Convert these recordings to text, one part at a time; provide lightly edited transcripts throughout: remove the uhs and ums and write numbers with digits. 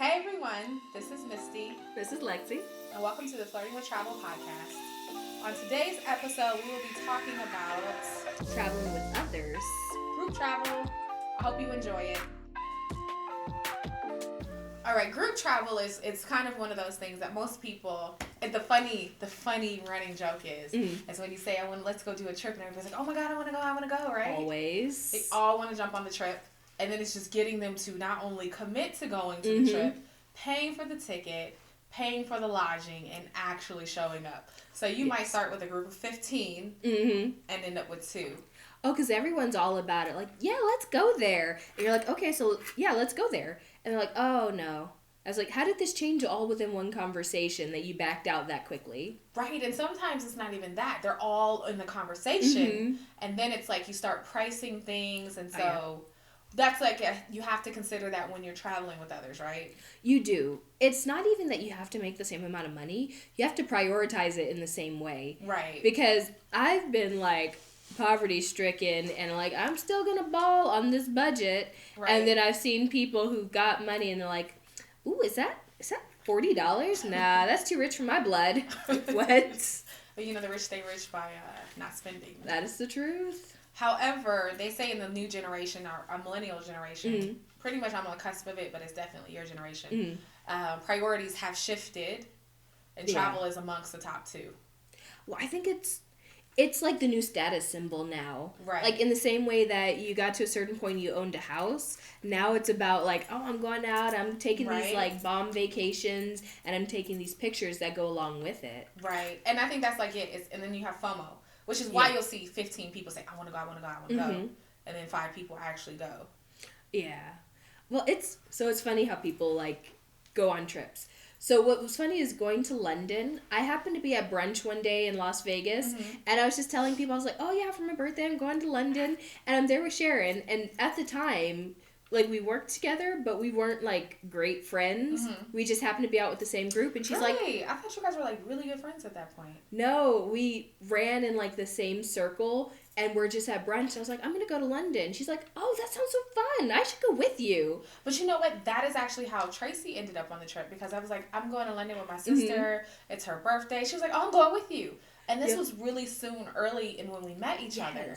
Hey everyone, this is Misty. This is Lexee. And welcome to the Flirting with Travel podcast. On today's episode, we will be talking about traveling with others. Group travel. I hope you enjoy it. All right, group travel it's kind of one of those things that most people, and the funny running joke is when you say, let's go do a trip, and everybody's like, oh my God, I want to go, right? Always. They all want to jump on the trip. And then it's just getting them to not only commit to going to the trip, paying for the ticket, paying for the lodging, and actually showing up. So you might start with a group of 15 and end up with 2. Oh, because everyone's all about it. Like, yeah, let's go there. And you're like, okay, so yeah, let's go there. And they're like, oh, no. I was like, how did this change all within one conversation that you backed out that quickly? Right, and sometimes it's not even that. They're all in the conversation, and then it's like you start pricing things, and so... That's like, you have to consider that when you're traveling with others, right? You do. It's not even that you have to make the same amount of money. You have to prioritize it in the same way. Right. Because I've been like poverty stricken and like, I'm still going to ball on this budget. Right. And then I've seen people who got money and they're like, ooh, is that $40? Nah, that's too rich for my blood. What? But you know, the rich stay rich by not spending. That is the truth. However, they say in the new generation, our millennial generation, pretty much I'm on the cusp of it, but it's definitely your generation, priorities have shifted, and travel is amongst the top 2. Well, I think it's like the new status symbol now. Right. Like in the same way that you got to a certain point you owned a house, now it's about like, oh, I'm going out, I'm taking these like bomb vacations, and I'm taking these pictures that go along with it. Right. And I think that's like it. And then you have FOMO. Which is why you'll see 15 people say, I want to go. And then 5 people actually go. Yeah. Well, it's funny how people, like, go on trips. So what was funny is going to London. I happened to be at brunch one day in Las Vegas, and I was just telling people, I was like, oh, yeah, for my birthday, I'm going to London. And I'm there with Sharon. And at the time... Like, we worked together, but we weren't, like, great friends. We just happened to be out with the same group, and she's like... I thought you guys were, like, really good friends at that point. No, we ran in, like, the same circle, and we're just at brunch. I was like, I'm going to go to London. She's like, oh, that sounds so fun. I should go with you. But you know what? That is actually how Tracy ended up on the trip, because I was like, I'm going to London with my sister. It's her birthday. She was like, oh, I'm going with you. And this was really soon, early in when we met each other.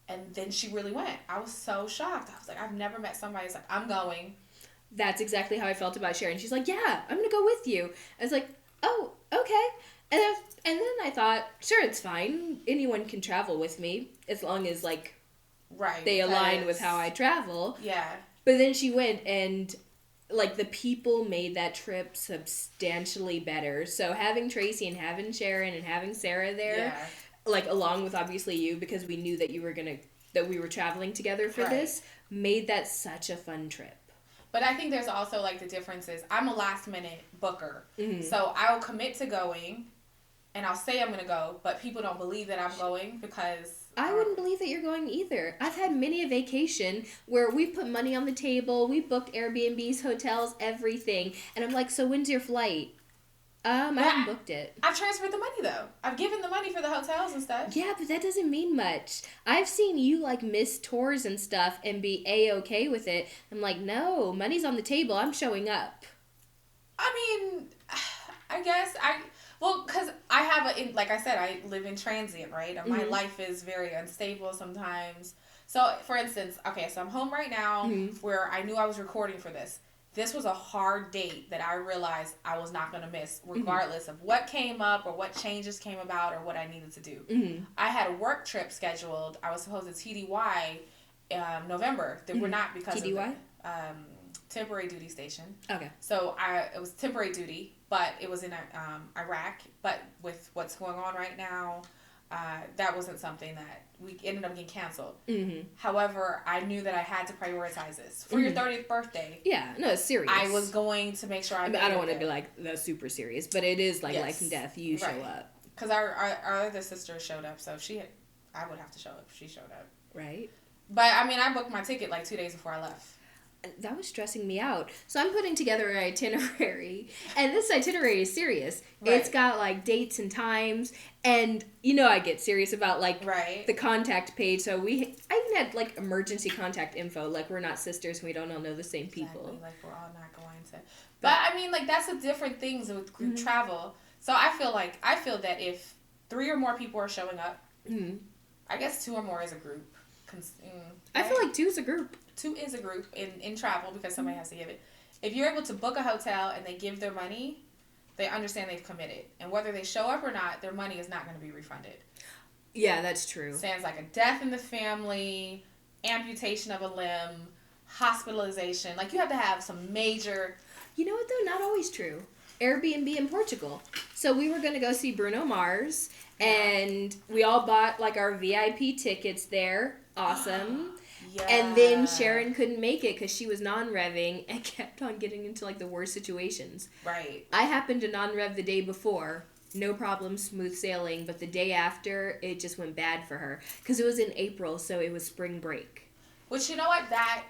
And then she really went. I was so shocked. I was like, I've never met somebody who's like, I'm going. That's exactly how I felt about Sharon. She's like, yeah, I'm going to go with you. I was like, oh, okay. And then I thought, sure, it's fine. Anyone can travel with me as long as, like, they align with how I travel. Yeah. But then she went and, like, the people made that trip substantially better. So having Tracy and having Sharon and having Sarah there... Yeah. Like, along with, obviously, you, because we knew that that we were traveling together for this, made that such a fun trip. But I think there's also, like, the differences. I'm a last-minute booker. So I'll commit to going, and I'll say I'm going to go, but people don't believe that I'm going because... I wouldn't believe that you're going either. I've had many a vacation where we put money on the table, we booked Airbnbs, hotels, everything, and I'm like, so when's your flight? I haven't booked it. I've transferred the money, though. I've given the money for the hotels and stuff. Yeah, but that doesn't mean much. I've seen you, like, miss tours and stuff and be A-okay with it. I'm like, no, money's on the table. I'm showing up. I mean, I guess because I have like I said, I live in transient, right? My life is very unstable sometimes. So, for instance, so I'm home right now where I knew I was recording for this. This was a hard date that I realized I was not going to miss, regardless of what came up or what changes came about or what I needed to do. I had a work trip scheduled. I was supposed to TDY November. That were not because TDY? Of the temporary duty station. Okay. So it was temporary duty, but it was in Iraq. But with what's going on right now, that wasn't something that we ended up getting canceled. However, I knew that I had to prioritize this for your 30th birthday. Yeah, no, it's serious. I was going to make sure I don't want to be like the super serious, but it is like life and death. You show up because our other sister showed up, so I would have to show up if she showed up. Right. But I mean, I booked my ticket like 2 days before I left. that was stressing me out. So I'm putting together an itinerary, and this itinerary is serious. Right. It's got like dates and times, and I get serious about like the contact page. So I even had like emergency contact info. Like we're not sisters, and we don't all know the same people. Exactly. Like we're all not going to. But I mean, like that's the different things with group travel. So I feel that if 3 or more people are showing up, I guess 2 or more is a group. I feel like 2 is a group. 2 is a group in travel because somebody has to give it. If you're able to book a hotel and they give their money, they understand they've committed. And whether they show up or not, their money is not going to be refunded. Yeah, that's true. Sounds like a death in the family, amputation of a limb, hospitalization. Like you have to have some major... You know what though? Not always true. Airbnb in Portugal. So we were going to go see Bruno Mars, and we all bought like our VIP tickets there. Awesome. Yeah. And then Sharon couldn't make it because she was non-revving and kept on getting into like the worst situations. Right. I happened to non-rev the day before. No problem, smooth sailing. But the day after, it just went bad for her. Because it was in April, so it was spring break. Which, you know what? That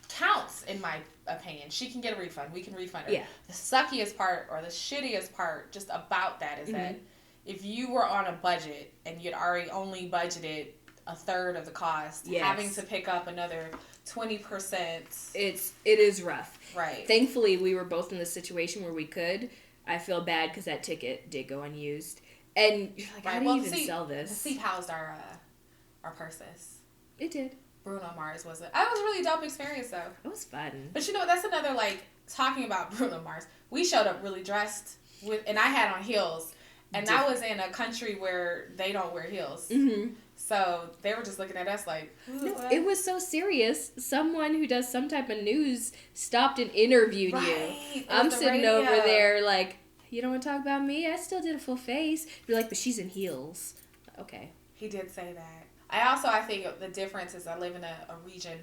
counts in my opinion. She can get a refund. We can refund her. Yeah. The suckiest part or the shittiest part just about that is that if you were on a budget and you'd already only budgeted a third of the cost, having to pick up another 20%. It is rough. Right. Thankfully, we were both in the situation where we could. I feel bad because that ticket did go unused. And you're like, how do you even sell this? The seat housed our purses. It did. Bruno Mars was that was a really dope experience though. It was fun. But that's another like talking about Bruno Mars. We showed up really dressed and I had on heels, and that was in a country where they don't wear heels. Mm-hmm. So they were just looking at us like, no, it was so serious. Someone who does some type of news stopped and interviewed you. I'm sitting over there like, you don't want to talk about me? I still did a full face. You're like, but she's in heels. Okay. He did say that. I think the difference is I live in a region.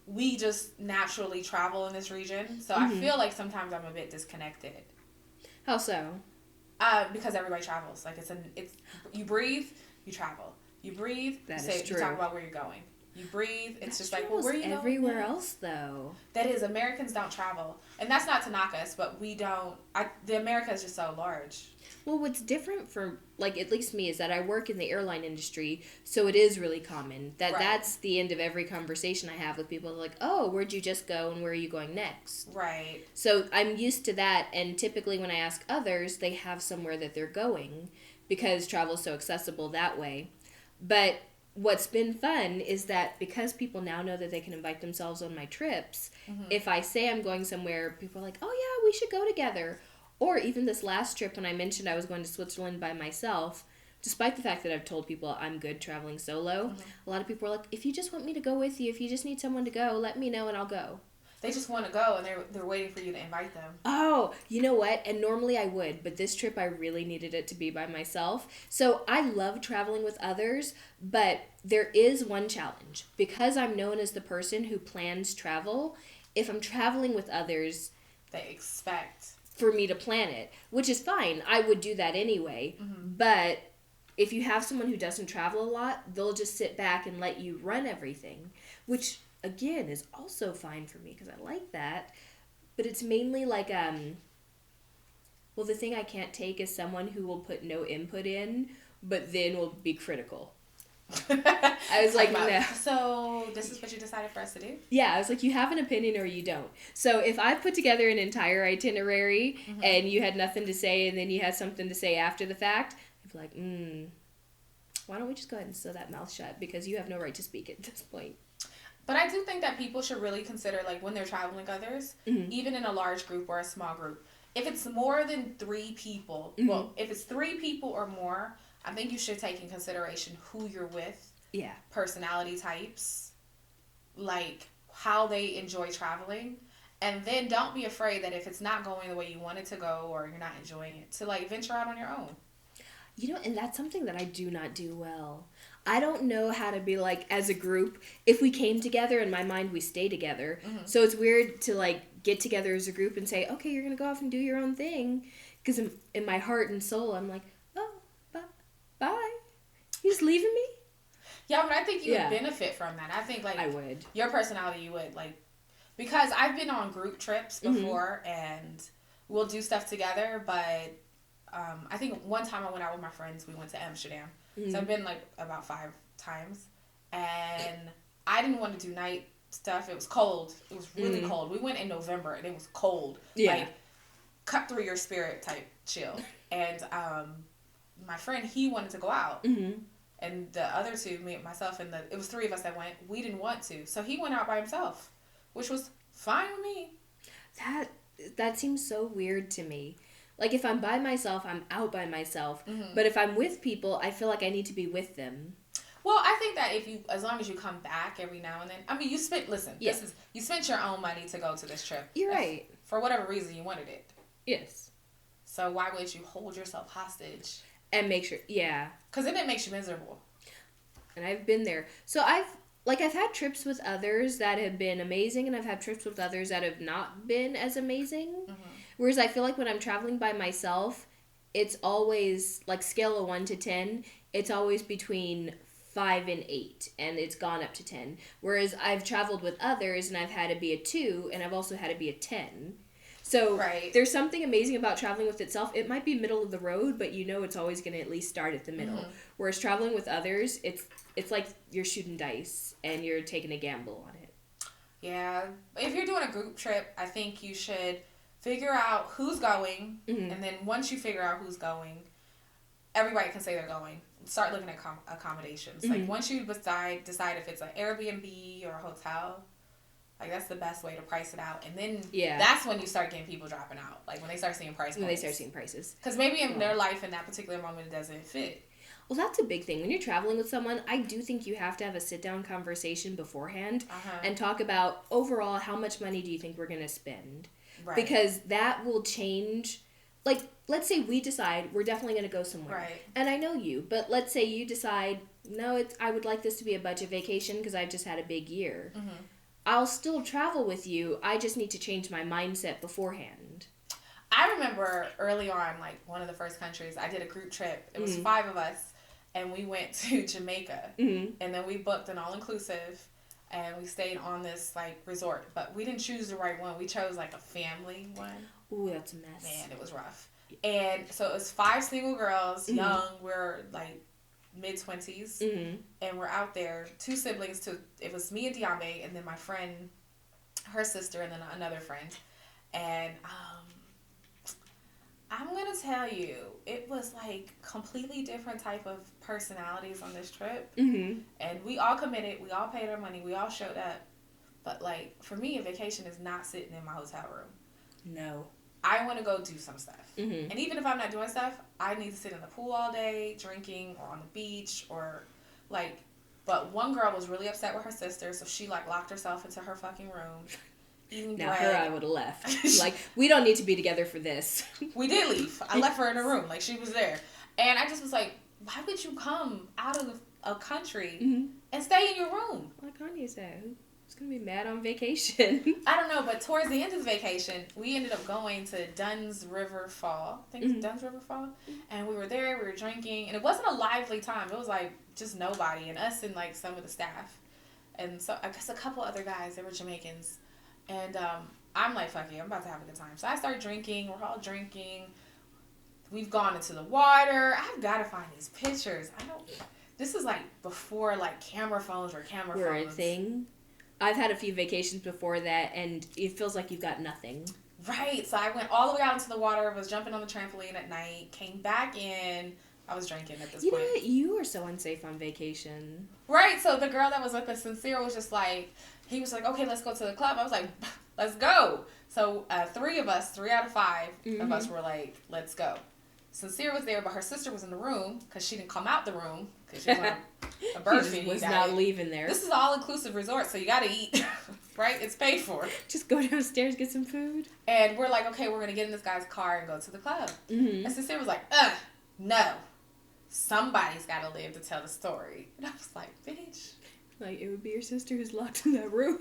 We just naturally travel in this region. So I feel like sometimes I'm a bit disconnected. How so? Because everybody travels. Like it's you breathe, you travel. You breathe, you talk about where you're going. You breathe, it's just like, well, where are you going? Everywhere else, though. That is, Americans don't travel. And that's not to knock us, but we don't, the America is just so large. Well, what's different for, like, at least me, is that I work in the airline industry, so it is really common. That's the end of every conversation I have with people. They're like, oh, where'd you just go, and where are you going next? Right. So I'm used to that, and typically when I ask others, they have somewhere that they're going, because travel is so accessible that way. But what's been fun is that because people now know that they can invite themselves on my trips, if I say I'm going somewhere, people are like, oh yeah, we should go together. Or even this last trip when I mentioned I was going to Switzerland by myself, despite the fact that I've told people I'm good traveling solo, a lot of people are like, if you just want me to go with you, if you just need someone to go, let me know and I'll go. They just want to go, and they're waiting for you to invite them. Oh, you know what? And normally I would, but this trip I really needed it to be by myself. So I love traveling with others, but there is one challenge. Because I'm known as the person who plans travel, if I'm traveling with others, they expect for me to plan it, which is fine. I would do that anyway. But if you have someone who doesn't travel a lot, they'll just sit back and let you run everything, which again is also fine for me because I like that. But it's mainly like well, the thing I can't take is someone who will put no input in but then will be critical. I was like, no. So this is what you decided for us to do? Yeah, I was like, you have an opinion or you don't. So if I put together an entire itinerary and you had nothing to say and then you had something to say after the fact, I'd be like, why don't we just go ahead and sew that mouth shut, because you have no right to speak at this point. But I do think that people should really consider, like, when they're traveling with others, even in a large group or a small group, if it's more than 3 people, well, if it's 3 people or more, I think you should take in consideration who you're with, personality types, like, how they enjoy traveling, and then don't be afraid that if it's not going the way you want it to go or you're not enjoying it, to, like, venture out on your own. You know, and that's something that I do not do well. I don't know how to be like, as a group, if we came together, in my mind, we stay together. So it's weird to like get together as a group and say, okay, you're going to go off and do your own thing. Because in my heart and soul, I'm like, oh, bye. You just leaving me? Yeah, but I think you would benefit from that. I think like I would. Your personality, you would like, Because I've been on group trips before, and we'll do stuff together, but I think one time I went out with my friends, we went to Amsterdam. So I've been like about 5 times, and I didn't want to do night stuff. It was cold. It was really cold. We went in November, and it was cold. Yeah. Like, cut through your spirit type chill. And my friend, he wanted to go out. And the other two, myself, and it was 3 of us that went. We didn't want to. So he went out by himself, which was fine with me. That seems so weird to me. Like, if I'm by myself, I'm out by myself. But if I'm with people, I feel like I need to be with them. Well, I think that as long as you come back every now and then, I mean, you spent your own money to go to this trip. You're right. For whatever reason, you wanted it. Yes. So why would you hold yourself hostage? And make sure, yeah. Because then it makes you miserable. And I've been there. So I've had trips with others that have been amazing, and I've had trips with others that have not been as amazing. Whereas I feel like when I'm traveling by myself, it's always, like, scale of 1 to 10, it's always between 5 and 8, and it's gone up to 10. Whereas I've traveled with others, and I've had to be a 2, and I've also had to be a 10. So there's something amazing about traveling with itself. It might be middle of the road, but you know it's always going to at least start at the middle. Whereas traveling with others, it's like you're shooting dice, and you're taking a gamble on it. Yeah. If you're doing a group trip, I think you should figure out who's going, and then once you figure out who's going, everybody can say they're going. Start looking at accommodations. Like, once you decide if it's an Airbnb or a hotel, like, that's the best way to price it out. And then that's when you start getting people dropping out. Like, when they start seeing prices. Because maybe in their life in that particular moment it doesn't fit. Well, that's a big thing. When you're traveling with someone, I do think you have to have a sit-down conversation beforehand and talk about, overall, how much money do you think we're going to spend? Right. Because that will change. Like, let's say we decide we're definitely going to go somewhere. Right. And I know you, but let's say you decide, no, I would like this to be a budget vacation because I've just had a big year. I'll still travel with you. I just need to change my mindset beforehand. I remember early on, like, one of the first countries, I did a group trip. It was 5 of us, and we went to Jamaica. And then we booked an all-inclusive, and we stayed on this, like, resort. But we didn't choose the right one. We chose, like, a family one. Ooh, that's a mess. Man, it was rough. And so it was 5 single girls, young. We're, like, mid-20s. And we're out there. 2 siblings. It was me and Diambe, and then my friend, her sister, and then another friend. And I'm going to tell you, it was, like, completely different type of personalities on this trip. And we all committed. We all paid our money. We all showed up. But, like, for me, a vacation is not sitting in my hotel room. No. I want to go do some stuff. And even if I'm not doing stuff, I need to sit in the pool all day, drinking, or on the beach, or, like, but one girl was really upset with her sister, so she, like, locked herself into her fucking room, eating bread. Now, her I would have left. Like, we don't need to be together for this. We did leave. I left her in her room. Like, she was there. And I just was like, why would you come out of a country and stay in your room? Like Kanye said, who's going to be mad on vacation? I don't know, but towards the end of the vacation, we ended up going to Dunn's River Fall. I think it's Dunn's River Fall. And we were there, we were drinking, and it wasn't a lively time. It was, like, just nobody, and us and, like, some of the staff. And so, I guess a couple other guys, they were Jamaicans. And I'm like, fuck it, I'm about to have a good time. So I start drinking, we're all drinking. We've gone into the water. I've got to find these pictures. This is, like, before, like, camera phones were a thing. I've had a few vacations before that, and it feels like you've got nothing. Right. So I went all the way out into the water, was jumping on the trampoline at night, came back in. I was drinking at this point. You know what? You were so unsafe on vacation. Right. So the girl that was with us, Sincere, was just like, he was like, okay, let's go to the club. I was like, let's go. So 3 of us, 3 out of 5 of us were like, let's go. Sincere was there, but her sister was in the room because she didn't come out the room because she was on a bird feeding. She was not leaving there. This is an all-inclusive resort, so you got to eat, right? It's paid for. Just go downstairs, get some food. And we're like, okay, we're going to get in this guy's car and go to the club. And Sincere was like, no. Somebody's got to live to tell the story. And I was like, bitch. Like, it would be your sister who's locked in that room.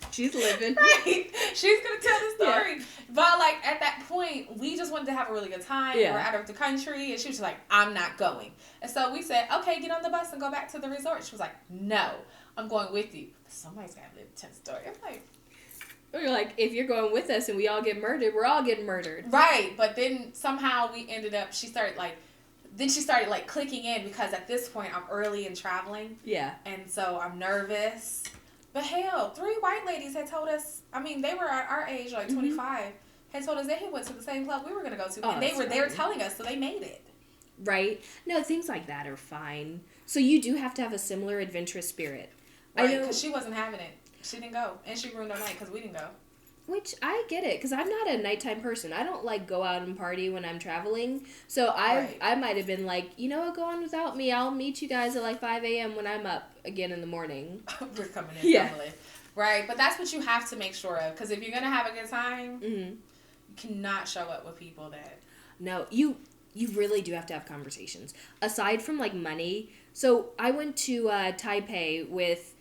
She's living. Right. She's going to tell the story. Yeah. But, like, at that point, we just wanted to have a really good time. Yeah. We're out of the country. And she was like, I'm not going. And so we said, okay, get on the bus and go back to the resort. She was like, no, I'm going with you. Somebody's got to live to tell the story. I'm like, We're like, if you're going with us and we all get murdered, we're all getting murdered. Right, but then somehow we ended up, she started clicking in because at this point I'm early in traveling. Yeah. And so I'm nervous. But hell, 3 white ladies had told us, I mean, they were at our age, like 25, had told us they had went to the same club we were going to go to. And they were telling us, so they made it. Right? No, things like that are fine. So you do have to have a similar adventurous spirit. Right, because she wasn't having it. She didn't go. And she ruined our night because we didn't go. Which, I get it, because I'm not a nighttime person. I don't, like, go out and party when I'm traveling. So I might have been like, you know what, go on without me. I'll meet you guys at, like, 5 a.m. when I'm up again in the morning. We're coming in family. Right, but that's what you have to make sure of. Because if you're going to have a good time, you cannot show up with people that... No, you really do have to have conversations. Aside from, like, money. So I went to Taipei with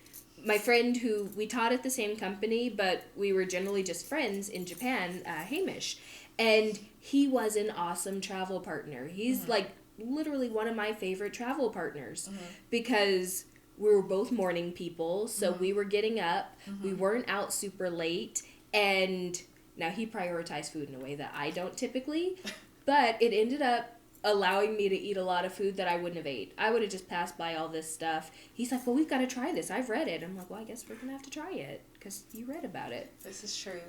my friend who we taught at the same company, but we were generally just friends in Japan, Hamish. And he was an awesome travel partner. He's like literally one of my favorite travel partners because we were both morning people. So we were getting up. We weren't out super late. And now he prioritized food in a way that I don't typically, but it ended up allowing me to eat a lot of food that I wouldn't have ate. I would have just passed by all this stuff. He's like, well, we've got to try this. I've read it. I'm like, well, I guess we're going to have to try it because you read about it. This is true.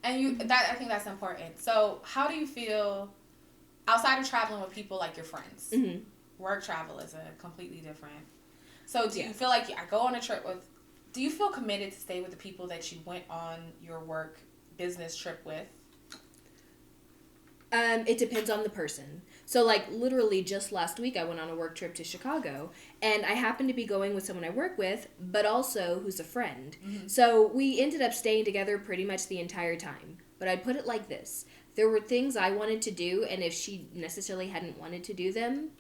And I think that's important. So how do you feel outside of traveling with people like your friends? Work travel is a completely different. So do you feel like I go on a trip with, do you feel committed to stay with the people that you went on your work business trip with? It depends on the person. So, like, literally just last week I went on a work trip to Chicago, and I happened to be going with someone I work with, but also who's a friend. So we ended up staying together pretty much the entire time. But I'd put it like this. There were things I wanted to do, and if she necessarily hadn't wanted to do them,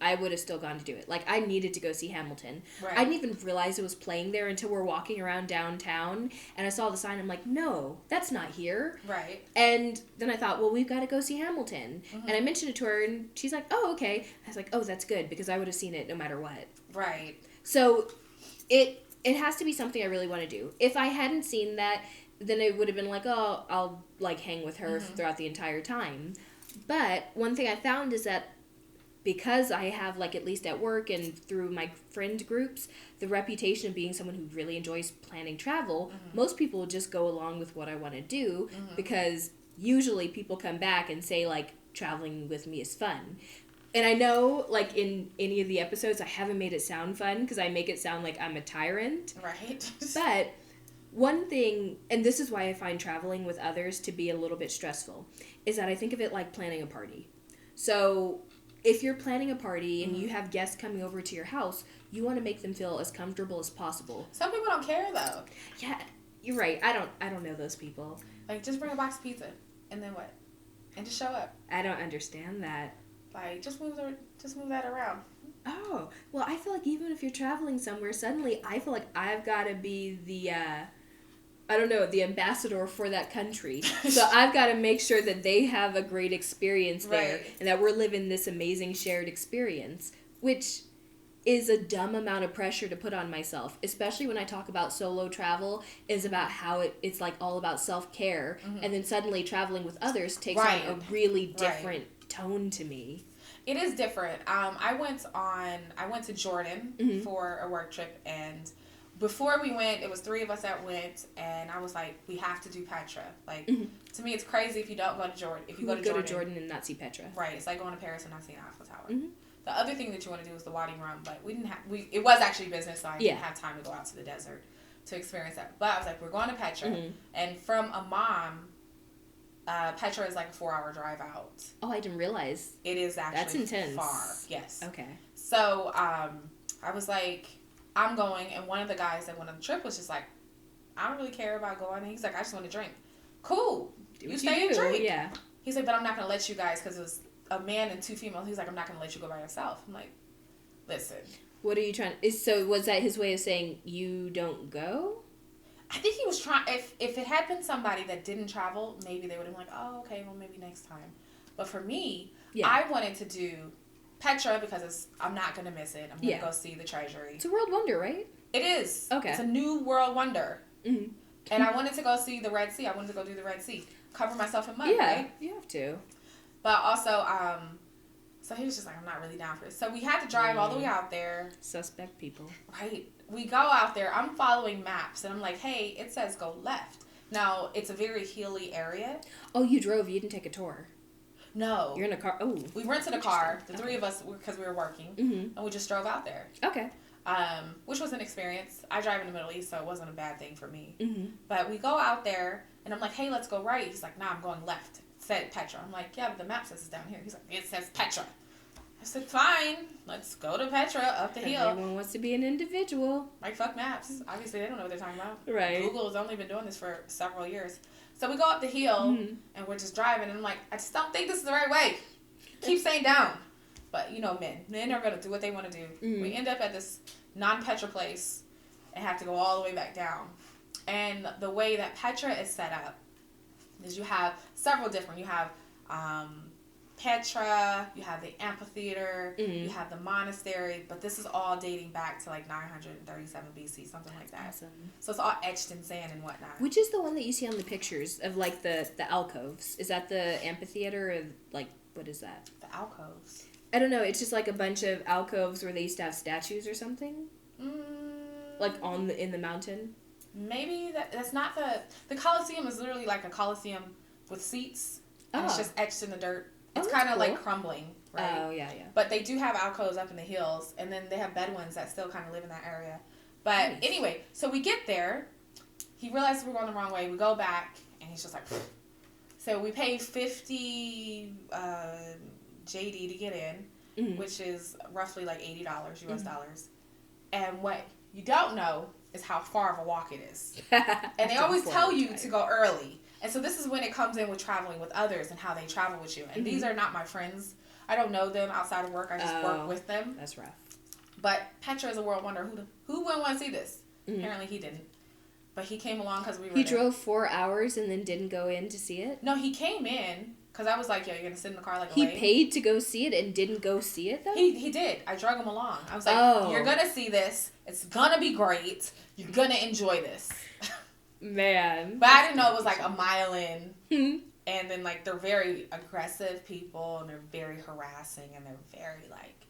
I would have still gone to do it. Like, I needed to go see Hamilton. Right. I didn't even realize it was playing there until we're walking around downtown, and I saw the sign. I'm like, no, that's not here. Right. And then I thought, well, we've got to go see Hamilton. And I mentioned it to her, and she's like, oh, okay. I was like, oh, that's good, because I would have seen it no matter what. Right. So it has to be something I really want to do. If I hadn't seen that, then it would have been like, oh, I'll, like, hang with her throughout the entire time. But one thing I found is that because I have, like, at least at work and through my friend groups, the reputation of being someone who really enjoys planning travel, most people will just go along with what I want to do because usually people come back and say, like, traveling with me is fun. And I know, like, in any of the episodes, I haven't made it sound fun because I make it sound like I'm a tyrant. Right. But one thing, and this is why I find traveling with others to be a little bit stressful, is that I think of it like planning a party. So if you're planning a party and you have guests coming over to your house, you want to make them feel as comfortable as possible. Some people don't care though. Yeah, you're right. I don't know those people. Like, just bring a box of pizza, and then what? And just show up. I don't understand that. Like, just move that around. Oh, well, I feel like even if you're traveling somewhere, suddenly I feel like I've got to be the the ambassador for that country. So I've got to make sure that they have a great experience there and that we're living this amazing shared experience, which is a dumb amount of pressure to put on myself, especially when I talk about solo travel, is about how it's like all about self-care, and then suddenly traveling with others takes on a really different tone to me. It is different. I went to Jordan for a work trip, and before we went, it was 3 of us that went, and I was like, we have to do Petra. Like, to me, it's crazy if you don't go to Jordan. If you go to Jordan and not see Petra. Right. It's like going to Paris and not seeing Eiffel Tower. The other thing that you want to do is the Wadi Rum, but it was actually business, so I didn't have time to go out to the desert to experience that. But I was like, we're going to Petra, and from Amman, Petra is like a 4-hour drive out. Oh, I didn't realize. It is actually that's intense. Far. Yes. Okay. So I was like, I'm going, and one of the guys that went on the trip was just like, I don't really care about going. And he's like, I just want to drink. Cool. You stay and drink. Yeah. He's like, but I'm not going to let you guys, because it was a man and 2 females. He's like, I'm not going to let you go by yourself. I'm like, listen. What are you trying to... So was that his way of saying you don't go? I think he was trying... If it had been somebody that didn't travel, maybe they would have been like, oh, okay, well, maybe next time. But for me, I wanted to do Petra because I'm not going to miss it. I'm going to go see the treasury. It's a world wonder, right? It is. Okay. It's a new world wonder. And I wanted to go see the Red Sea. I wanted to go do the Red Sea. Cover myself in mud, right? You have to. But also, so he was just like, I'm not really down for this. So we had to drive all the way out there. Suspect people. Right. We go out there. I'm following maps. And I'm like, hey, it says go left. Now, it's a very hilly area. Oh, you drove. You didn't take a tour. No. You're in a car. Oh. We rented a car, the three of us, because we were working. Mm-hmm. And we just drove out there. Okay. Which was an experience. I drive in the Middle East, so it wasn't a bad thing for me. Mm-hmm. But we go out there, and I'm like, hey, let's go right. He's like, nah, I'm going left. It said Petra. I'm like, yeah, but the map says it's down here. He's like, it says Petra. I said, fine. Let's go to Petra, up the hill. Everyone wants to be an individual. Like, fuck maps. Obviously, they don't know what they're talking about. Right. Google has only been doing this for several years. So we go up the hill, and we're just driving, and I'm like, I just don't think this is the right way. Keep saying down. But, you know, men are going to do what they want to do. Mm-hmm. We end up at this non-Petra place and have to go all the way back down. And the way that Petra is set up is you have several different. You have Petra, you have the amphitheater, you have the monastery, but this is all dating back to like 937 BC, something like that. Awesome. So it's all etched in sand and whatnot. Which is the one that you see on the pictures of like the alcoves? Is that the amphitheater or like what is that? The alcoves. I don't know. It's just like a bunch of alcoves where they used to have statues or something. Like in the mountain. Maybe that's not the Colosseum is literally like a Colosseum with seats. And it's just etched in the dirt. It's kind of like crumbling, right? Oh, yeah. But they do have alcoves up in the hills, and then they have Bedouins that still kind of live in that area. But anyway, so we get there. He realizes we're going the wrong way. We go back, and he's just like, pfft. So we pay 50 JD to get in, which is roughly like $80 US dollars. And what you don't know is how far of a walk it is. And they always tell you to go early. And so this is when it comes in with traveling with others and how they travel with you. And these are not my friends. I don't know them outside of work. I just work with them. That's rough. But Petra is a world wonder. Who wouldn't want to see this? Apparently he didn't. But he came along because we were He drove 4 hours and then didn't go in to see it? No, he came in because I was like, yo, you're going to sit in the car like a He lame? paid to go see it and didn't go see it, though? He did. I drug him along. I was like, you're going to see this. It's going to be great. You're going to enjoy this. Man. But I didn't know it was like a mile in. And then, like, they're very aggressive people, and they're very harassing, and they're very, like,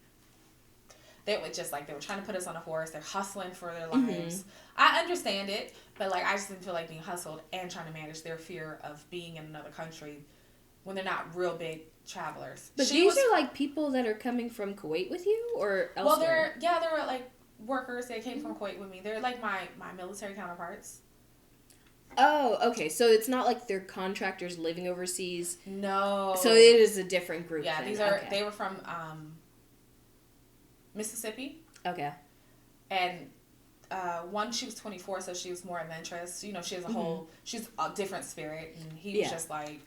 they were just, like, they were trying to put us on a horse. They're hustling for their lives. I understand it, but, like, I just didn't feel like being hustled and trying to manage their fear of being in another country when they're not real big travelers. But these are, like, people that are coming from Kuwait with you, or elsewhere? Well, they're, like, workers. They came from Kuwait with me. They're, like, my military counterparts. Oh, okay. So it's not like they're contractors living overseas. No. So it is a different group. Yeah, then. They were from Mississippi. Okay. And one, she was 24, so she was more adventurous. You know, she has she's a different spirit, and he was just like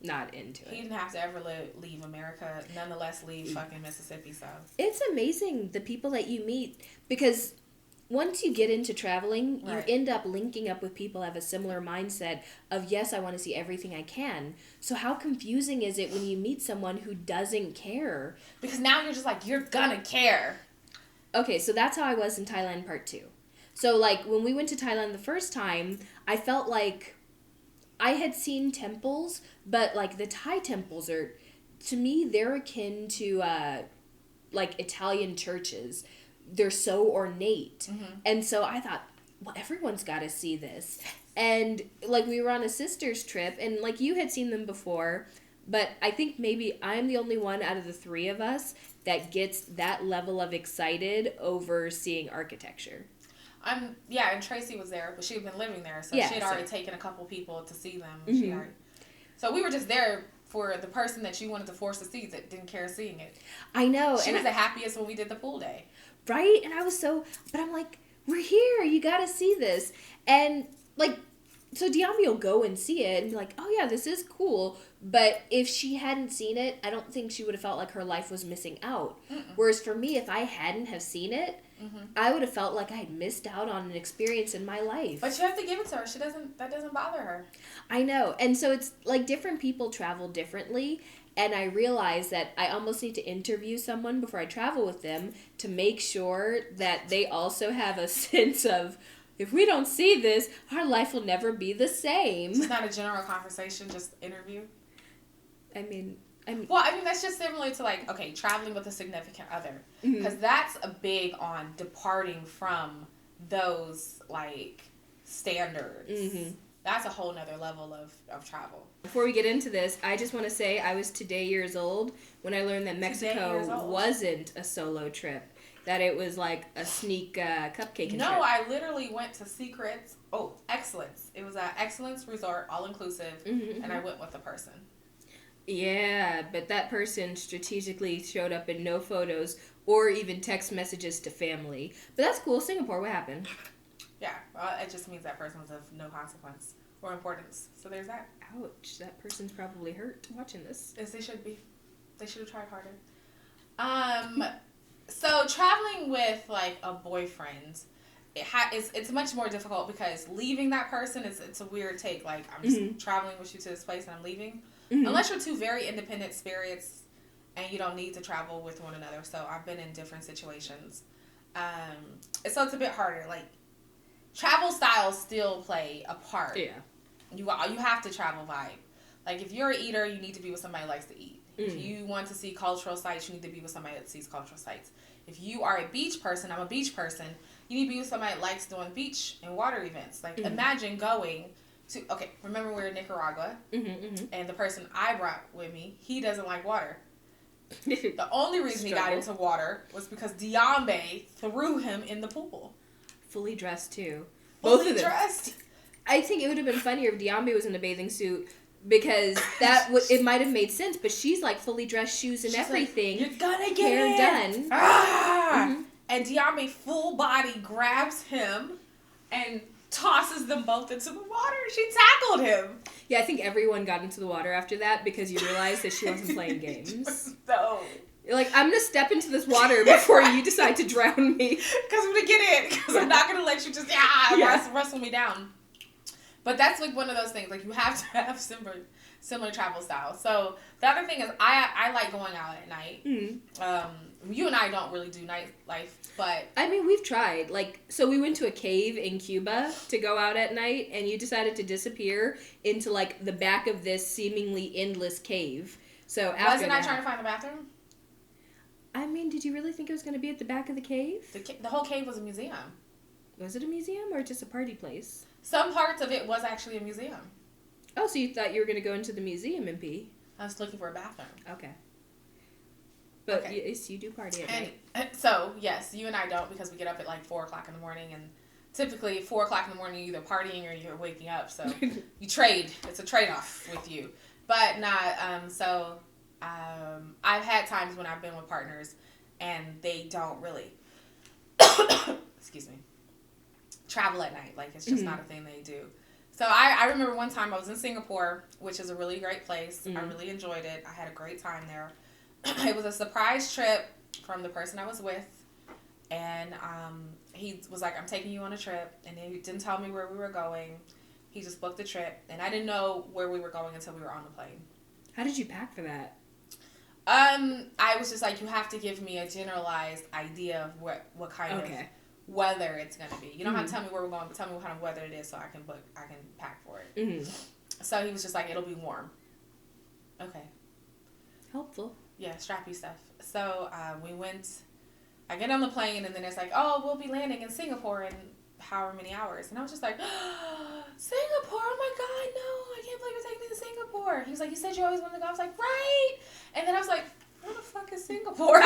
not into it. He didn't have to ever leave America, nonetheless leave fucking Mississippi. So it's amazing the people that you meet, because once you get into traveling, you end up linking up with people that have a similar mindset of, yes, I want to see everything I can. So how confusing is it when you meet someone who doesn't care? Because now you're just like, you're gonna care. Okay, so that's how I was in Thailand part 2. So, like, when we went to Thailand the first time, I felt like I had seen temples, but, like, the Thai temples are, to me, they're akin to, like, Italian churches. They're so ornate. And so I thought, well, everyone's got to see this. And, like, we were on a sister's trip, and, like, you had seen them before, but I think maybe I'm the only one out of the 3 of us that gets that level of excited over seeing architecture. And Tracy was there, but she had been living there, so she had already taken a couple people to see them. So we were just there for the person that you wanted to force to see that didn't care seeing it. I know. She was the happiest when we did the pool day. Right? And I was but I'm like, we're here, you gotta see this. And, like, so Diami will go and see it and be like, oh yeah, this is cool. But if she hadn't seen it, I don't think she would have felt like her life was missing out. Whereas for me, if I hadn't have seen it, I would have felt like I had missed out on an experience in my life. But you have to give it to her. That doesn't bother her. I know. And so it's like different people travel differently. And I realize that I almost need to interview someone before I travel with them to make sure that they also have a sense of if we don't see this, our life will never be the same. It's not a general conversation, just interview. I mean, that's just similar to like, okay, traveling with a significant other. Because that's a big on departing from those, like, standards. That's a whole nother level of travel. Before we get into this, I just want to say I was today years old when I learned that Mexico wasn't a solo trip. That it was like a sneak cupcake trip. No, I literally went to Excellence. It was an Excellence Resort, all-inclusive, and I went with a person. Yeah, but that person strategically showed up in no photos or even text messages to family. But that's cool. Singapore, what happened? Yeah, well, it just means that person was of no consequence or importance. So there's that. Ouch, that person's probably hurt watching this. Yes, they should be. They should have tried harder. So traveling with, like, a boyfriend, it's much more difficult because leaving that person it's a weird take. Like, I'm just traveling with you to this place and I'm leaving. Unless you're two very independent spirits and you don't need to travel with one another. So I've been in different situations. So it's a bit harder. Like, travel styles still play a part. Yeah. You have to travel vibe. Like, if you're an eater, you need to be with somebody who likes to eat. If you want to see cultural sites, you need to be with somebody that sees cultural sites. If you are a beach person, I'm a beach person, you need to be with somebody that likes doing beach and water events. Like, imagine going to, remember we were in Nicaragua, and the person I brought with me, he doesn't like water. The only reason he got into water was because Diambe threw him in the pool. Fully dressed, too. Both of them. Dressed. I think it would have been funnier if Diambe was in a bathing suit, because it might have made sense, but she's like fully dressed, shoes and she's everything. Like, you're gonna get hair in. Done. Ah! And Diambe full body grabs him and tosses them both into the water. She tackled him. Yeah, I think everyone got into the water after that because you realized that she wasn't playing games. No. You're like, I'm gonna step into this water before you decide to drown me. Because I'm gonna get in. Because I'm not gonna let you just wrestle me down. But that's like one of those things. Like, you have to have similar travel styles. So the other thing is, I like going out at night. You and I don't really do nightlife, but I mean, we've tried. Like, so we went to a cave in Cuba to go out at night, and you decided to disappear into like the back of this seemingly endless cave. So after wasn't I trying to find the bathroom? I mean, did you really think it was going to be at the back of the cave? The whole cave was a museum. Was it a museum or just a party place? Some parts of it was actually a museum. Oh, so you thought you were going to go into the museum and pee? I was looking for a bathroom. Okay. But yes, you do party at night. So, yes, you and I don't, because we get up at like 4 o'clock in the morning, and typically 4 o'clock in the morning you're either partying or you're waking up, so you trade. It's a trade-off with you. But I've had times when I've been with partners and they don't really excuse me, travel at night. Like, it's just not a thing they do. So I remember one time I was in Singapore, which is a really great place. I really enjoyed it. I had a great time there. It was a surprise trip from the person I was with. And he was like, I'm taking you on a trip. And he didn't tell me where we were going. He just booked the trip. And I didn't know where we were going until we were on the plane. How did you pack for that? I was just like, you have to give me a generalized idea of what kind of weather it's going to be. You don't have to tell me where we're going, but tell me what kind of weather it is so I can pack for it. So he was just like, it'll be warm. Okay. Helpful. Yeah, strappy stuff. So I get on the plane, and then it's like, oh, we'll be landing in Singapore in however many hours. And I was just like, Singapore, oh my God, no, I can't believe you're taking me to Singapore. He was like, you said you always wanted to go. I was like, right. And then I was like, where the fuck is Singapore?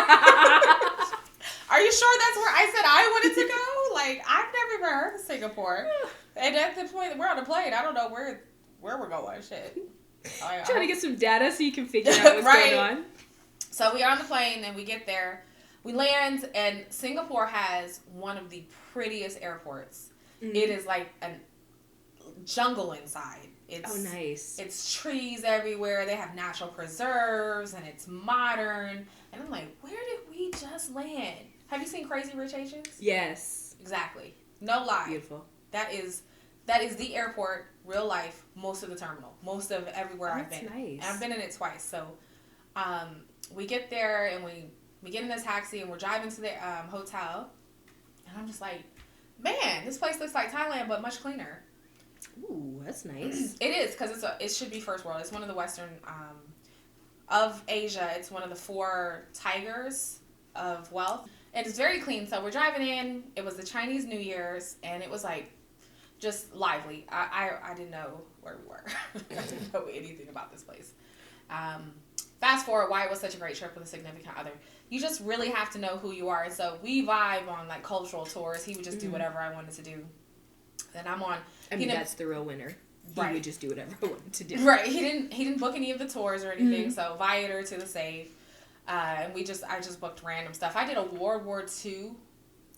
Are you sure that's where I said I wanted to go? Like, I've never even heard of Singapore. And at the point that we're on a plane, I don't know where we're going. Shit. Trying to get some data so you can figure out what's going on. So we are on the plane, and we get there. We land, and Singapore has one of the prettiest airports. It is like a jungle inside. Oh, nice. It's trees everywhere. They have natural preserves, and it's modern. And I'm like, where did we just land? Have you seen Crazy Rich Asians? Yes. Exactly. No lie. Beautiful. That is the airport, real life, most of the terminal, most of everywhere I've been. That's nice. And I've been in it twice. So we get there, and we get in this taxi, and we're driving to the hotel. And I'm just like, man, this place looks like Thailand, but much cleaner. Ooh, that's nice. It is, because it should be first world. It's one of the Western, of Asia. It's one of the 4 tigers of wealth. And it's very clean. So we're driving in. It was the Chinese New Year's, and it was like just lively. I didn't know where we were. I didn't know anything about this place. Fast forward, why it was such a great trip with a significant other. You just really have to know who you are. And so we vibe on like cultural tours. He would just do whatever I wanted to do. Then I'm on. I mean, that's the real winner. He would just do whatever I wanted to do. Right. He didn't book any of the tours or anything. So Viator to the safe. And I just booked random stuff. I did a World War II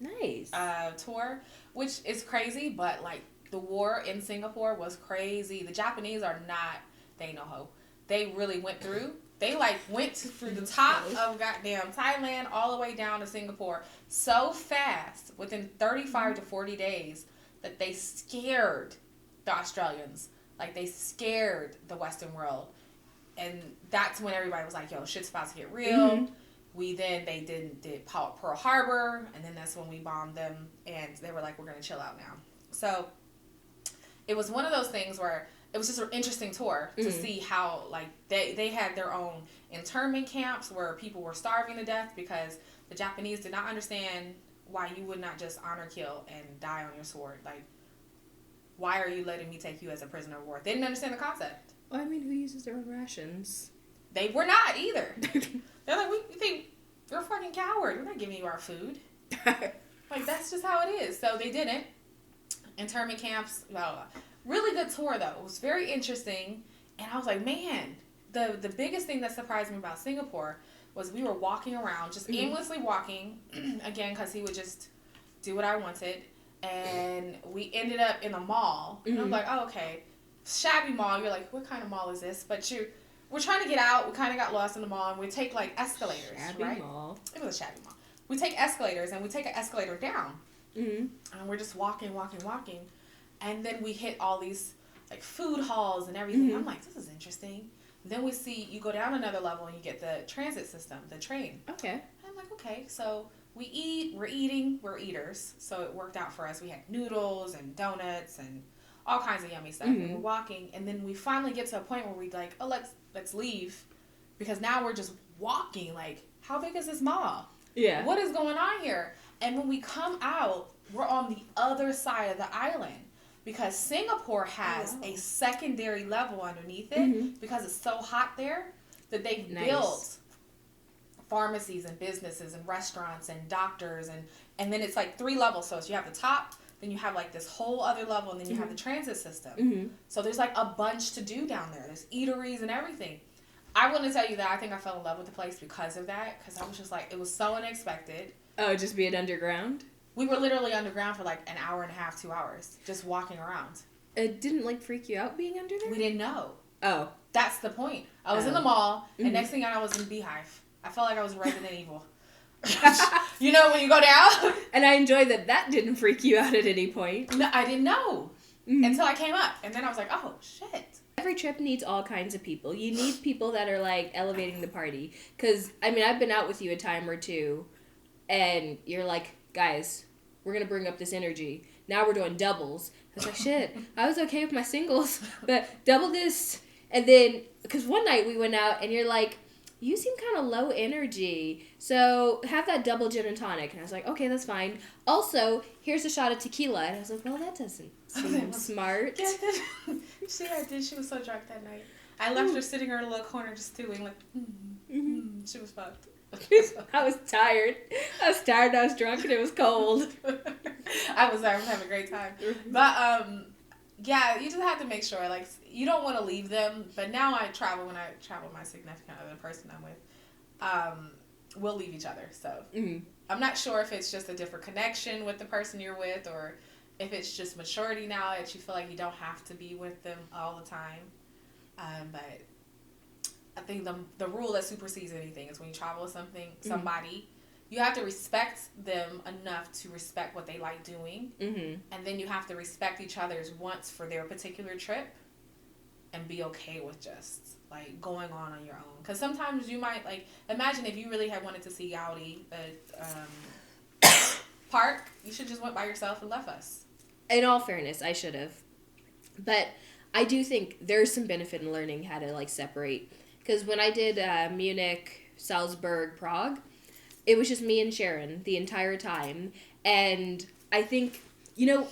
nice tour, which is crazy, but like the war in Singapore was crazy. The Japanese are not, they no ho. They really went through. They like went through the top of goddamn Thailand all the way down to Singapore so fast within 35 to 40 days that they scared the Australians. Like they scared the Western world. And that's when everybody was like, yo, shit's about to get real. They did Pearl Harbor, and then that's when we bombed them, and they were like, we're going to chill out now. So it was one of those things where it was just an interesting tour to see how, like, they had their own internment camps where people were starving to death because the Japanese did not understand why you would not just honor kill and die on your sword. Like, why are you letting me take you as a prisoner of war? They didn't understand the concept. Well, I mean, who uses their own rations? They were not either. They're like, we think you're a fucking coward. We're not giving you our food. Like, that's just how it is. So they didn't. Internment camps, blah, blah, blah. Really good tour, though. It was very interesting. And I was like, man, the biggest thing that surprised me about Singapore was we were walking around, just aimlessly walking, again, because he would just do what I wanted. And we ended up in a mall. And I'm like, oh, okay. Shabby mall. You're like, what kind of mall is this? But we're trying to get out. We kind of got lost in the mall, and we take like escalators. Shabby mall. It was a shabby mall. We take escalators, and we take an escalator down. And we're just walking, and then we hit all these like food halls and everything. I'm like, this is interesting. Then we see you go down another level, and you get the transit system, the train. Okay. And I'm like, okay, so we eat. We're eaters. So it worked out for us. We had noodles and donuts and all kinds of yummy stuff. And we're walking, and then we finally get to a point where we like, oh, let's leave, because now we're just walking. Like, how big is this mall? Yeah. What is going on here? And when we come out, we're on the other side of the island, because Singapore has a secondary level underneath it because it's so hot there that they've built pharmacies and businesses and restaurants and doctors, and then it's like 3 levels. So you have the top. Then you have like this whole other level, and then you have the transit system. So there's like a bunch to do down there. There's eateries and everything. I want to tell you that I think I fell in love with the place because of that, because I was just like, it was so unexpected. Oh, just being underground? We were literally underground for like an hour and a half, 2 hours, just walking around. It didn't like freak you out being under there? We didn't know. Oh. That's the point. I was in the mall, and next thing I know, I was in Beehive. I felt like I was Resident Evil. You know, when you go down. And I enjoy that didn't freak you out at any point. No, I didn't know until I came up. And then I was like, oh, shit. Every trip needs all kinds of people. You need people that are, like, elevating the party. Because, I mean, I've been out with you a time or two, and you're like, guys, we're going to bring up this energy. Now we're doing doubles. I was like, shit, I was okay with my singles, but double this. And then, because one night we went out, and you're like, you seem kind of low energy, so have that double gin and tonic. And I was like, okay, that's fine. Also, here's a shot of tequila. And I was like, well, that doesn't seem smart. Yeah, I did. She was so drunk that night. I left her sitting in her little corner just stewing, like, she was fucked. I was tired. I was drunk, and it was cold. I was having a great time. But, yeah, you just have to make sure, like, you don't want to leave them. But now when I travel with my significant other, the person I'm with, we'll leave each other. So I'm not sure if it's just a different connection with the person you're with, or if it's just maturity now that you feel like you don't have to be with them all the time. But I think the rule that supersedes anything is when you travel with somebody, you have to respect them enough to respect what they like doing. And then you have to respect each other's wants for their particular trip and be okay with just, like, going on your own. Because sometimes you might, like, imagine if you really had wanted to see Gaudi, park, you should just went by yourself and left us. In all fairness, I should have. But I do think there's some benefit in learning how to, like, separate. Because when I did Munich, Salzburg, Prague, it was just me and Sharon the entire time. And I think, you know,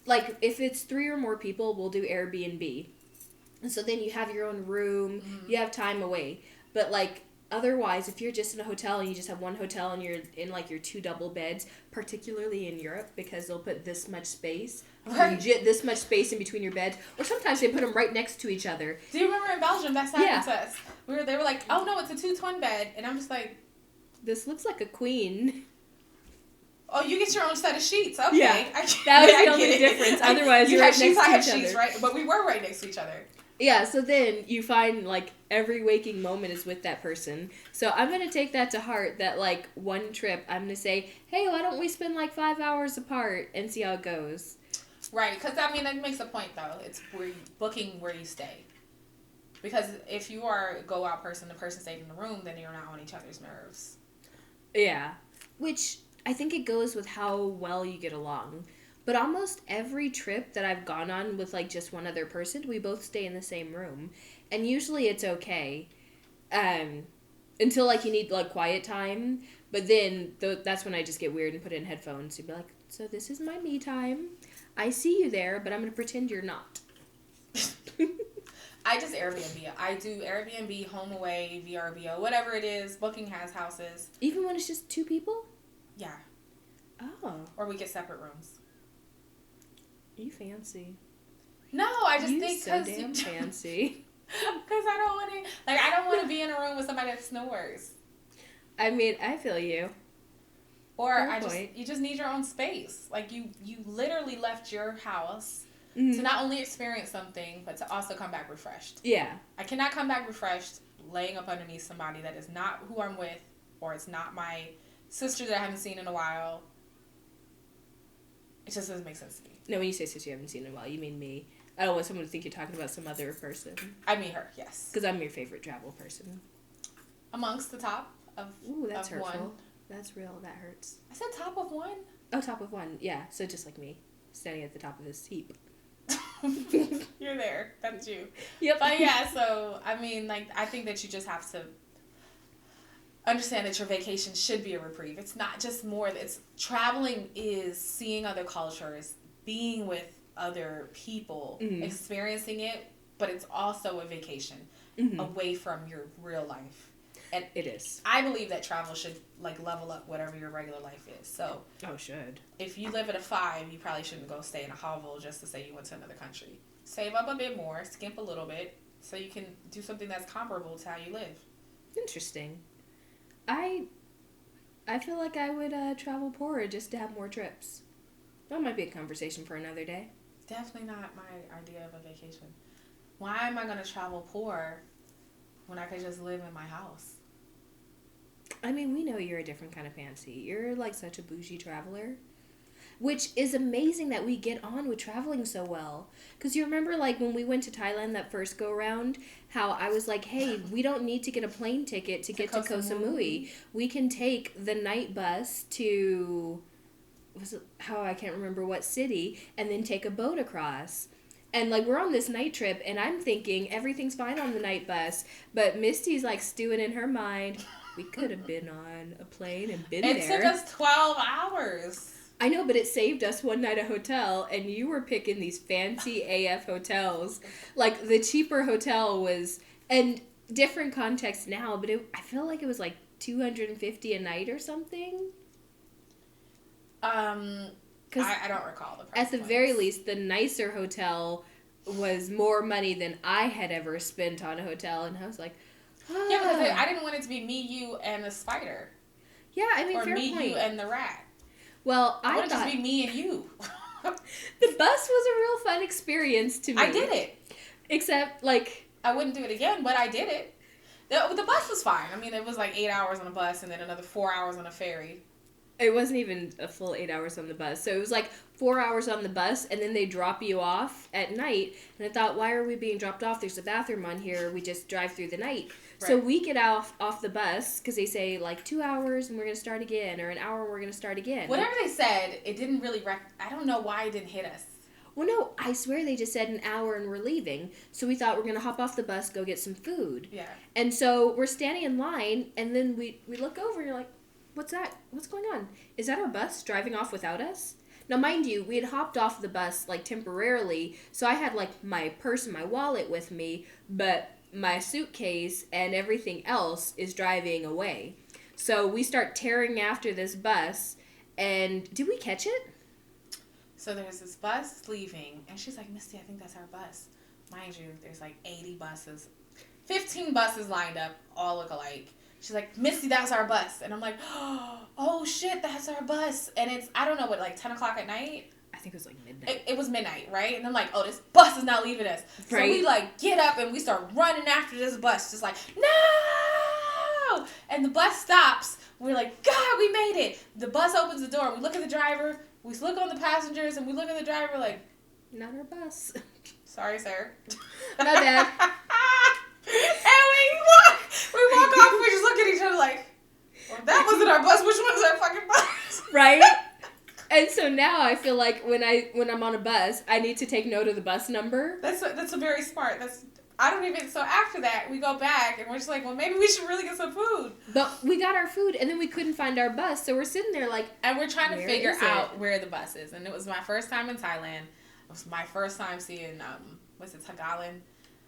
like, if it's 3 or more people, we'll do Airbnb. And so then you have your own room, you have time away. But, like, otherwise, if you're just in a hotel and you just have one hotel and you're in, like, your 2 double beds, particularly in Europe, because they'll put this much space, legit this much space in between your beds, or sometimes they put them right next to each other. Do you remember in Belgium, that's happened to us? They were like, oh, no, it's a 2 twin bed. And I'm just like... This looks like a queen. Oh, you get your own set of sheets. Okay. Yeah, that was the only difference. Otherwise, you're right next to each other. I have sheets, right? But we were right next to each other. Yeah, so then you find, like, every waking moment is with that person. So I'm going to take that to heart that, like, one trip, I'm going to say, hey, why don't we spend, like, 5 hours apart and see how it goes? Right, because, I mean, that makes a point, though. It's booking where you stay. Because if you are a go-out person, the person stayed in the room, then you're not on each other's nerves. Yeah. Which, I think it goes with how well you get along. But almost every trip that I've gone on with, like, just one other person, we both stay in the same room. And usually it's okay. Until, like, you need, like, quiet time. But then that's when I just get weird and put in headphones. You'd be like, so this is my me time. I see you there, but I'm going to pretend you're not. I just Airbnb. I do Airbnb, HomeAway, VRBO, whatever it is. Booking has houses. Even when it's just 2 people? Yeah. Oh. Or we get separate rooms. You fancy. No, I just you think so damn fancy. Because I don't want to be in a room with somebody that snores. I mean, I feel you. Or you just need your own space. Like you literally left your house to not only experience something, but to also come back refreshed. Yeah. I cannot come back refreshed laying up underneath somebody that is not who I'm with, or it's not my sister that I haven't seen in a while. It just doesn't make sense to me. No, when you say sister you haven't seen in a while, you mean me. I don't want someone to think you're talking about some other person. I mean her, yes. Because I'm your favorite travel person. Amongst the top of Ooh, that's hurtful. one. That's real. That hurts. I said top of one? Oh, top of one. Yeah, so just like me. Standing at the top of this heap. You're there. That's you. Yep. But yeah, so, I mean, like, I think that you just have to understand that your vacation should be a reprieve. It's not just traveling is seeing other cultures, being with other people, experiencing it, but it's also a vacation away from your real life. And it is. I believe that travel should, like, level up whatever your regular life is. So, should. If you live at a 5, you probably shouldn't go stay in a hovel just to say you went to another country. Save up a bit more, skimp a little bit, so you can do something that's comparable to how you live. Interesting. I feel like I would travel poorer just to have more trips. That might be a conversation for another day. Definitely not my idea of a vacation. Why am I going to travel poor when I could just live in my house? I mean, we know you're a different kind of fancy. You're, like, such a bougie traveler. Which is amazing that we get on with traveling so well. Because you remember, like, when we went to Thailand that first go-around, how I was like, hey, we don't need to get a plane ticket to get to Koh Samui. We can take the night bus to, I can't remember what city, and then take a boat across. And, like, we're on this night trip, and I'm thinking everything's fine on the night bus. But Misty's, like, stewing in her mind, we could have been on a plane and been there. It took us 12 hours. I know, but it saved us one night at a hotel, and you were picking these fancy AF hotels. Like, the cheaper hotel was, and different context now, but I feel like it was like $250 a night or something. I don't recall the price. At the very least, the nicer hotel was more money than I had ever spent on a hotel, and I was like, oh. Yeah, because I didn't want it to be me, you, and the spider. Yeah, I mean, or fair me, point. you, and the rat. Well, I thought... just be me and you. The bus was a real fun experience to me. I did it. Except, like... I wouldn't do it again, but I did it. The bus was fine. I mean, it was like 8 hours on a bus and then another 4 hours on a ferry. It wasn't even a full 8 hours on the bus. So it was like 4 hours on the bus, and then they drop you off at night. And I thought, why are we being dropped off? There's a bathroom on here. We just drive through the night. So we get off the bus because they say like 2 hours and we're going to start again, or an hour and we're going to start again. Whatever they said, it didn't really I don't know why it didn't hit us. Well, no, I swear they just said an hour and we're leaving. So we thought we're going to hop off the bus, go get some food. Yeah. And so we're standing in line, and then we look over and you're like, what's that? What's going on? Is that our bus driving off without us? Now, mind you, we had hopped off the bus like temporarily, so I had like my purse and my wallet with me, but my suitcase and everything else is driving away. So we start tearing after this bus, and did we catch it? So there's this bus leaving, and she's like, Misty, I think that's our bus. Mind you, there's like 80 buses, 15 buses lined up, all look alike. She's like, Misty, that's our bus. And I'm like, oh shit, that's our bus. And it's, I don't know what, like 10 o'clock at night? I think it was like midnight. It was midnight, right? And I'm like, oh, this bus is not leaving us. Right. So we like get up and we start running after this bus, just like, no! And the bus stops. We're like, God, we made it. The bus opens the door. We look at the driver. We look on the passengers, and we look at the driver like, not our bus. Sorry, sir. My bad. And we walk off. We just look at each other like, well, that wasn't our bus. Which one is our fucking bus? Right? And so now I feel like when I'm on a bus, I need to take note of the bus number. That's a very smart. So after that, we go back and we're just like, well, maybe we should really get some food. But we got our food and then we couldn't find our bus, so we're sitting there like, and we're trying to figure out where the bus is. And it was my first time in Thailand. It was my first time seeing Tagalan.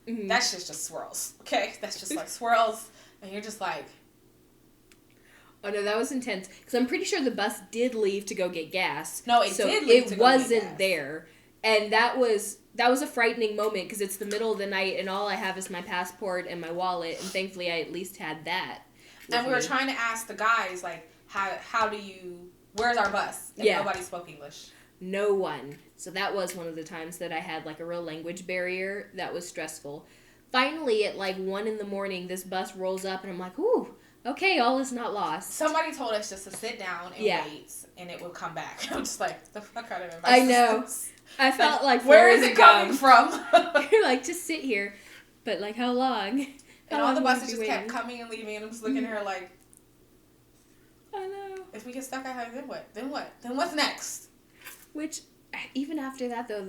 Mm-hmm. That's just swirls. Okay, that's just like swirls, and you're just like, oh no, that was intense. Because I'm pretty sure the bus did leave to go get gas. No, it did leave to go get gas. It wasn't there, and that was a frightening moment because it's the middle of the night and all I have is my passport and my wallet, and thankfully I at least had that. And we were trying to ask the guys like, where's our bus? And nobody spoke English. No one. So that was one of the times that I had like a real language barrier that was stressful. Finally, at like 1 a.m, this bus rolls up and I'm like, ooh, okay, all is not lost. Somebody told us just to sit down and wait and it will come back. I'm just like, the fuck out of advice. I know. I felt like where is it coming from? You're like, just sit here. But like, how long? And all the buses just kept coming and leaving and I'm just looking at her like, I know. If we get stuck at her, then what? Then what? Then what's next? Which, even after that, though,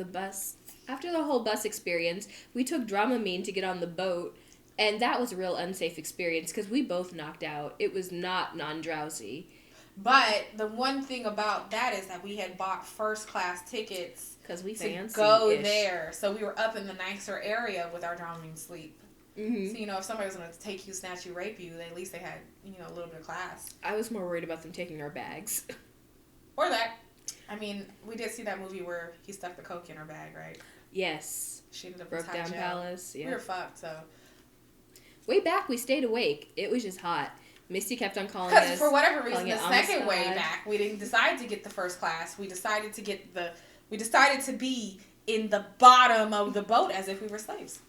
after the whole bus experience, we took Dramamine to get on the boat, and that was a real unsafe experience because we both knocked out. It was not non-drowsy. But the one thing about that is that we had bought first-class tickets because we to go there. So we were up in the nicer area with our Dramamine sleep. Mm-hmm. So, if somebody was going to take you, snatch you, rape you, at least they had, a little bit of class. I was more worried about them taking our bags. Or that. I mean, we did see that movie where he stuck the coke in her bag, right? Yes. She ended up Broke down jail. Palace. Yeah. We were fucked, so. Way back, we stayed awake. It was just hot. Misty kept on calling us. Because for whatever reason, the second way back, we didn't decide to get the first class. We decided to be in the bottom of the boat as if we were slaves.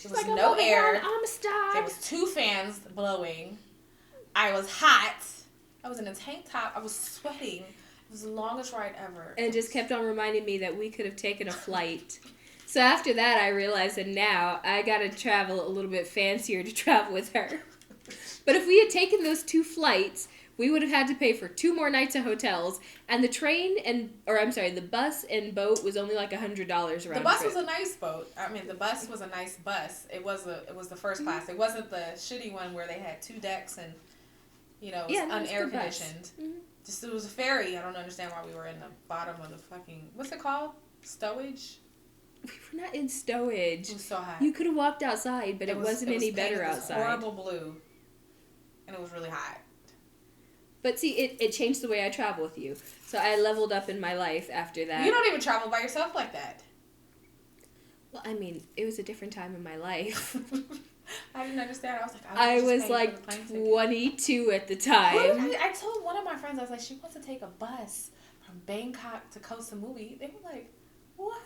There was no air. There was 2 fans blowing. I was hot. I was in a tank top. I was sweating. It was the longest ride ever. And it just kept on reminding me that we could have taken a flight. So after that, I realized that now I got to travel a little bit fancier to travel with her. But if we had taken those 2 flights, we would have had to pay for 2 more nights of hotels. And the bus and boat was only like $100 round trip. The bus was a nice boat. I mean, the bus was a nice bus. It was the first class. It wasn't the shitty one where they had 2 decks and, it was unair conditioned. Mm-hmm. Just it was a ferry. I don't understand why we were in the bottom of the fucking, what's it called? Stowage? We were not in stowage. It was so hot. You could have walked outside, but it wasn't any better outside. It was horrible blue. And it was really hot. But see, it changed the way I travel with you. So I leveled up in my life after that. You don't even travel by yourself like that. Well, I mean, it was a different time in my life. I didn't understand. I was like, I was like 22 at the time. I told one of my friends, I was like, she wants to take a bus from Bangkok to Koh Samui. They were like, what?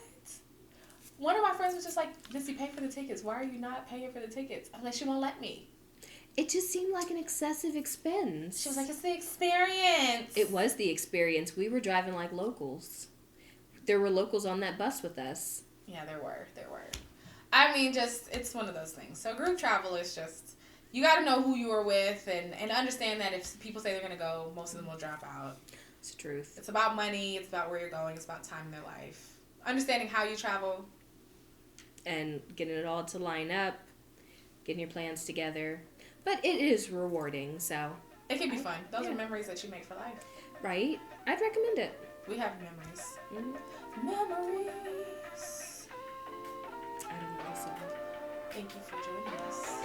One of my friends was just like, Missy, pay for the tickets. Why are you not paying for the tickets? I'm like, she won't let me. It just seemed like an excessive expense. She was like, it's the experience. It was the experience. We were driving like locals. There were locals on that bus with us. Yeah, there were. I mean, it's one of those things. So group travel is just, you got to know who you are with and understand that if people say they're going to go, most of them will drop out. It's the truth. It's about money. It's about where you're going. It's about time in their life. Understanding how you travel. And getting it all to line up. Getting your plans together. But it is rewarding, so. It can be fun. Those are memories that you make for life. Right? I'd recommend it. We have memories. Mm-hmm. Memories. I don't know. So. Thank you for joining us.